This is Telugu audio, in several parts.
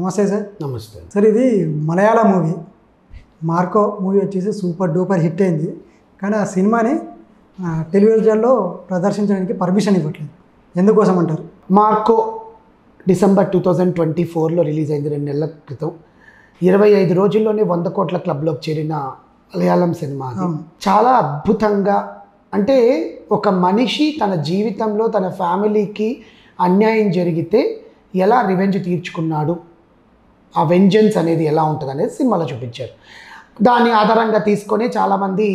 నమస్తే సార్. నమస్తే సార్, ఇది మలయాళ మూవీ. మార్కో మూవీ వచ్చేసి సూపర్ డూపర్ హిట్ అయింది. కానీ ఆ సినిమాని టెలివిజన్లో ప్రదర్శించడానికి పర్మిషన్ ఇవ్వట్లేదు. ఎందుకోసం అంటారు? మార్కో డిసెంబర్ 2024లో రిలీజ్ అయింది, 2 నెలల క్రితం. 25 రోజుల్లోనే 100 కోట్ల క్లబ్లోకి చేరిన మలయాళం సినిమా. చాలా అద్భుతంగా, అంటే ఒక మనిషి తన జీవితంలో తన ఫ్యామిలీకి అన్యాయం జరిగితే ఎలా రివెంజ్ తీర్చుకున్నాడు, ఆ వెంజెన్స్ అనేది ఎలా ఉంటుంది అనేది సినిమాలో చూపించారు. దాన్ని ఆధారంగా తీసుకొని చాలామంది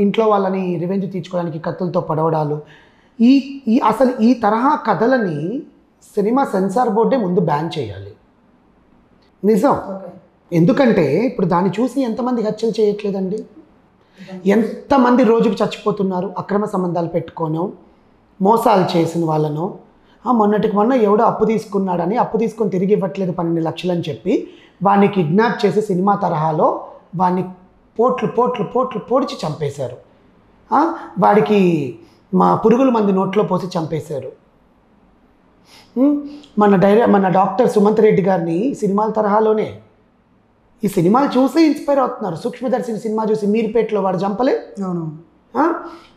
ఇంట్లో వాళ్ళని రివెంజ్ తీర్చుకోవడానికి కత్తులతో పడవడాలు, అసలు ఈ తరహా కథలని సినిమా సెన్సార్ బోర్డే ముందు బ్యాన్ చేయాలి. నిజం. ఎందుకంటే ఇప్పుడు దాన్ని చూసి ఎంతమంది హత్యలు చేయట్లేదండి, ఎంతమంది రోజుకు చచ్చిపోతున్నారు అక్రమ సంబంధాలు పెట్టుకోను, మోసాలు చేసిన వాళ్ళను. మొన్నటికి మొన్న ఎవడో అప్పు తీసుకున్నాడని, అప్పు తీసుకొని తిరిగి ఇవ్వట్లేదు 12 లక్షలు అని చెప్పి వాడిని కిడ్నాప్ చేసి సినిమా తరహాలో వాడిని పోట్లు పొడిచి చంపేశారు. వాడికి పురుగుల మంది నోట్లో పోసి చంపేశారు. మన డాక్టర్ సుమంత్ రెడ్డి గారిని సినిమాల తరహాలోనే, ఈ సినిమాలు చూసి ఇన్స్పైర్ అవుతున్నారు. సూక్ష్మదర్శిని సినిమా చూసి మీర్పేటలో వాడు చంపలే.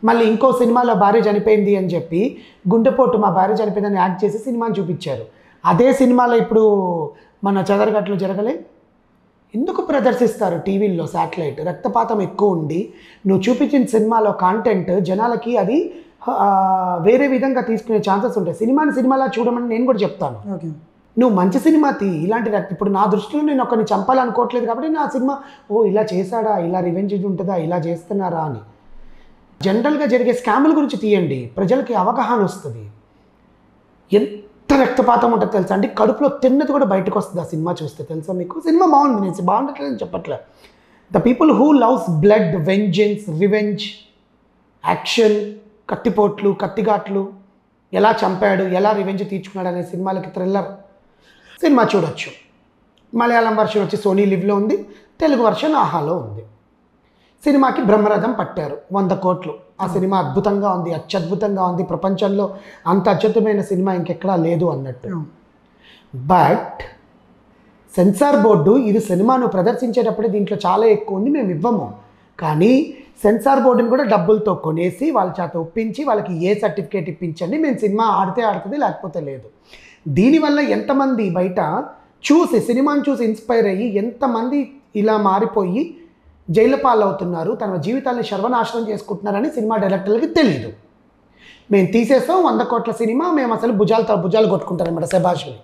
మళ్ళీ ఇంకో సినిమాలో భార్య చనిపోయింది అని చెప్పి గుండెపోటు మా భార్య చనిపోయిందని యాక్ట్ చేసి సినిమాని చూపించారు. అదే సినిమాలో ఇప్పుడు మన చెదరగట్లు జరగలే. ఎందుకు ప్రదర్శిస్తారు టీవీల్లో శాటిలైట్? రక్తపాతం ఎక్కువ ఉండి నువ్వు చూపించిన సినిమాలో కాంటెంట్ జనాలకి అది వేరే విధంగా తీసుకునే ఛాన్సెస్ ఉంటాయి. సినిమాలా చూడమని నేను కూడా చెప్తాను. నువ్వు మంచి సినిమా ఇలాంటి ఇప్పుడు నా దృష్టిలో నేను ఒకరిని చంపాలనుకోవట్లేదు కాబట్టి నా సినిమా ఇలా చేశాడా, ఇలా రివెంజ్ ఉంటుందా, ఇలా చేస్తున్నారా అని. జనరల్గా జరిగే స్కాముల గురించి తీయండి, ప్రజలకి అవగాహన వస్తుంది. ఎంత రక్తపాతం ఉంటుందో తెలుసా అండి, కడుపులో తిన్నది కూడా బయటకు వస్తుంది ఆ సినిమా చూస్తే. తెలుసా మీకు? సినిమా బాగుంది, నేను బాగుండట్లేదని చెప్పట్లే. The people who loves blood, vengeance, revenge, action, కత్తిపోట్లు, కత్తిఘాట్లు, ఎలా చంపాడు, ఎలా రివెంజ్ తీర్చుకున్నాడు అనే సినిమాలకి థ్రిల్లర్ సినిమా చూడొచ్చు. మలయాళం వర్షన్ వచ్చి సోనీ లివ్లో ఉంది, తెలుగు వర్షన్ ఆహాలో ఉంది. సినిమాకి బ్రహ్మరథం పట్టారు 100 కోట్లు. ఆ సినిమా అద్భుతంగా ఉంది, అత్యద్భుతంగా ఉంది. ప్రపంచంలో అంత అద్భుతమైన సినిమా ఇంకెక్కడా లేదు అన్నట్టు. బట్ సెన్సార్ బోర్డు ఇది సినిమాను ప్రదర్శించేటప్పుడే దీంట్లో చాలా ఎక్కువ ఉంది, మేము ఇవ్వము. కానీ సెన్సార్ బోర్డుని కూడా డబ్బులతో కొనేసి వాళ్ళ చేత ఒప్పించి వాళ్ళకి ఏ సర్టిఫికేట్ ఇప్పించండి, మేము సినిమా ఆడితే ఆడుతుంది లేకపోతే లేదు. దీనివల్ల ఎంతమంది బయట చూసి సినిమాని చూసి ఇన్స్పైర్ అయ్యి ఎంతమంది ఇలా మారిపోయి జైలు పాలవుతున్నారు, తన జీవితాన్ని సర్వనాశనం చేసుకుంటున్నారని సినిమా డైరెక్టర్లకి తెలియదు. మేము తీసేస్తాం 100 కోట్ల సినిమా, మేము అసలు భుజాలు కొట్టుకుంటారన్నమాట శభాషుని.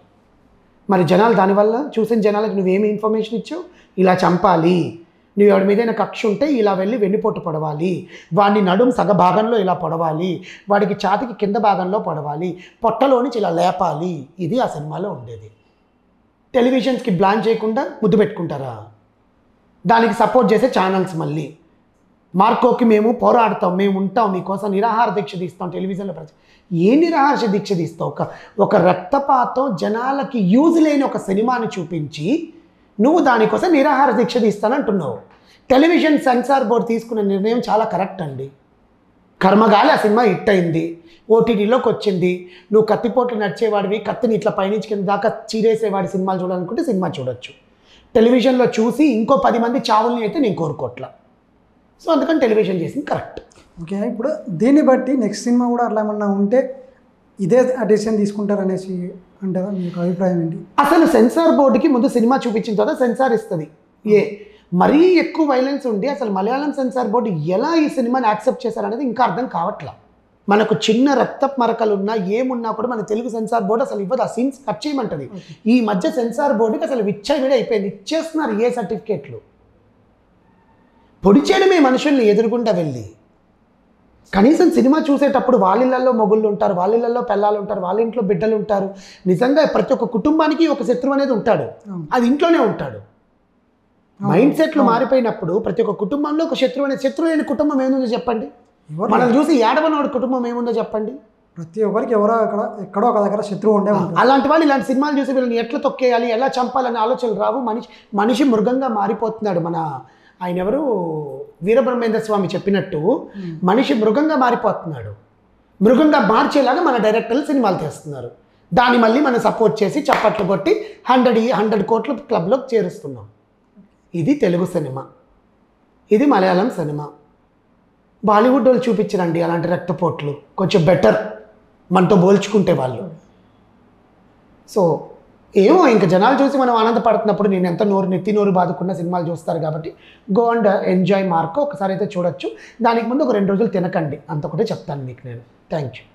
మరి జనాలు దానివల్ల చూసిన జనాలకు నువ్వేమి ఇన్ఫర్మేషన్ ఇచ్చావు? ఇలా చంపాలి, నువ్వు ఎవరి మీదైనా కక్ష ఉంటే ఇలా వెళ్ళి వెన్నుపోటు పడవాలి, వాడిని నడుము సగ భాగంలో ఇలా పొడవాలి, వాడికి ఛాతికి కింద భాగంలో పొడవాలి, పొట్టలోంచి ఇలా లేపాలి. ఇది ఆ సినిమాలో ఉండేది. టెలివిజన్స్కి బ్లాన్ చేయకుండా ముద్దు పెట్టుకుంటారా? దానికి సపోర్ట్ చేసే ఛానల్స్ మళ్ళీ మార్కోకి మేము పోరాడతాం, మేము ఉంటాం, మీకోసం నిరాహార దీక్ష తీస్తాం టెలివిజన్లో. ఏ నిరాహార దీక్ష తీస్తావు? ఒక రక్తపాతం జనాలకి యూజ్ లేని ఒక సినిమాని చూపించి నువ్వు దానికోసం నిరాహార దీక్ష తీస్తానంటున్నావు. టెలివిజన్ సెన్సార్ బోర్డు తీసుకున్న నిర్ణయం చాలా కరెక్ట్ అండి. కర్మగాలి ఆ సినిమా హిట్ అయింది, ఓటీటీలోకి వచ్చింది. నువ్వు కత్తిపోట్లు నడిచేవాడివి, కత్తిని ఇట్లా పైనుంచి కింద దాకా చీరేసేవాడి సినిమాలు చూడాలనుకుంటే సినిమా చూడొచ్చు. టెలివిజన్లో చూసి ఇంకో 10 మంది చావుల్ని అయితే నేను కోరుకోవట్లా. సో అందుకని టెలివిజన్ చేసింది కరెక్ట్. ఓకే, ఇప్పుడు దీన్ని బట్టి నెక్స్ట్ సినిమా కూడా అట్లా ఏమన్నా ఉంటే ఇదే డెసిషన్ తీసుకుంటారనేసి అంటారా? మీకు అభిప్రాయం ఏంటి? అసలు సెన్సార్ బోర్డుకి ముందు సినిమా చూపించిన తర్వాత సెన్సార్ ఇస్తుంది. మరీ ఎక్కువ వైలెన్స్ ఉండి అసలు మలయాళం సెన్సార్ బోర్డు ఎలా ఈ సినిమాని యాక్సెప్ట్ చేశారనేది ఇంకా అర్థం కావట్లా. మనకు చిన్న రక్తపు మరకలు ఉన్నా ఏమున్నా కూడా మన తెలుగు సెన్సార్ బోర్డు అసలు ఇవ్వదు, ఆ సీన్స్ కట్ చేయమంటుంది. ఈ మధ్య సెన్సార్ బోర్డుకి అసలు విచ్చలవిడి అయిపోయింది, ఇచ్చేస్తున్నారు ఏ సర్టిఫికేట్లు. పొడి చేయడమే మనుషుల్ని ఎదురుగుండా వెళ్ళి. కనీసం సినిమా చూసేటప్పుడు వాళ్ళిళ్ళల్లో మొగుళ్ళు ఉంటారు, వాళ్ళిళ్ళల్లో పిల్లలు ఉంటారు, వాళ్ళ ఇంట్లో బిడ్డలు ఉంటారు. నిజంగా ప్రతి ఒక్క కుటుంబానికి ఒక శత్రువు అనేది ఉంటాడు, అది ఇంట్లోనే ఉంటాడు. మైండ్ సెట్లు మారిపోయినప్పుడు ప్రతి ఒక్క కుటుంబంలో ఒక శత్రువు లేని కుటుంబం ఏముందో చెప్పండి. మనం చూసి ఏడవనోడు కుటుంబం ఏముందో చెప్పండి. ప్రతి ఒక్కరికి ఎక్కడో ఒక దగ్గర శత్రువు ఉండే. అలాంటి వాళ్ళు ఇలాంటి సినిమాలు చూసి వీళ్ళని ఎట్లా తొక్కేయాలి, ఎలా చంపాలని ఆలోచనలు రావు. మనిషి మృగంగా మారిపోతున్నాడు. ఆయన ఎవరు వీరబ్రహ్మేంద్ర స్వామి చెప్పినట్టు మనిషి మృగంగా మారిపోతున్నాడు. మృగంగా మార్చేలాగా మన డైరెక్టర్లు సినిమాలు తీస్తున్నారు. దాన్ని మళ్ళీ మనం సపోర్ట్ చేసి చప్పట్లు కొట్టి 100 కోట్ల క్లబ్లోకి చేరుస్తున్నాం. ఇది తెలుగు సినిమా, ఇది మలయాళం సినిమా. బాలీవుడ్ వాళ్ళు చూపించరండి అలాంటి రక్తపోట్లు, కొంచెం బెటర్ మనతో పోల్చుకుంటే వాళ్ళు. సో ఏమో ఇంకా జనాలు చూసి మనం ఆనందపడుతున్నప్పుడు నేను ఎంత నెత్తి నోరు బాదుకున్న సినిమాలు చూస్తారు కాబట్టి గో అండ్ ఎంజాయ్ మార్కో. ఒకసారి అయితే చూడొచ్చు. దానికి ముందు ఒక 2 రోజులు తినకండి, అంత ఒకటే చెప్తాను మీకు నేను. Thank you.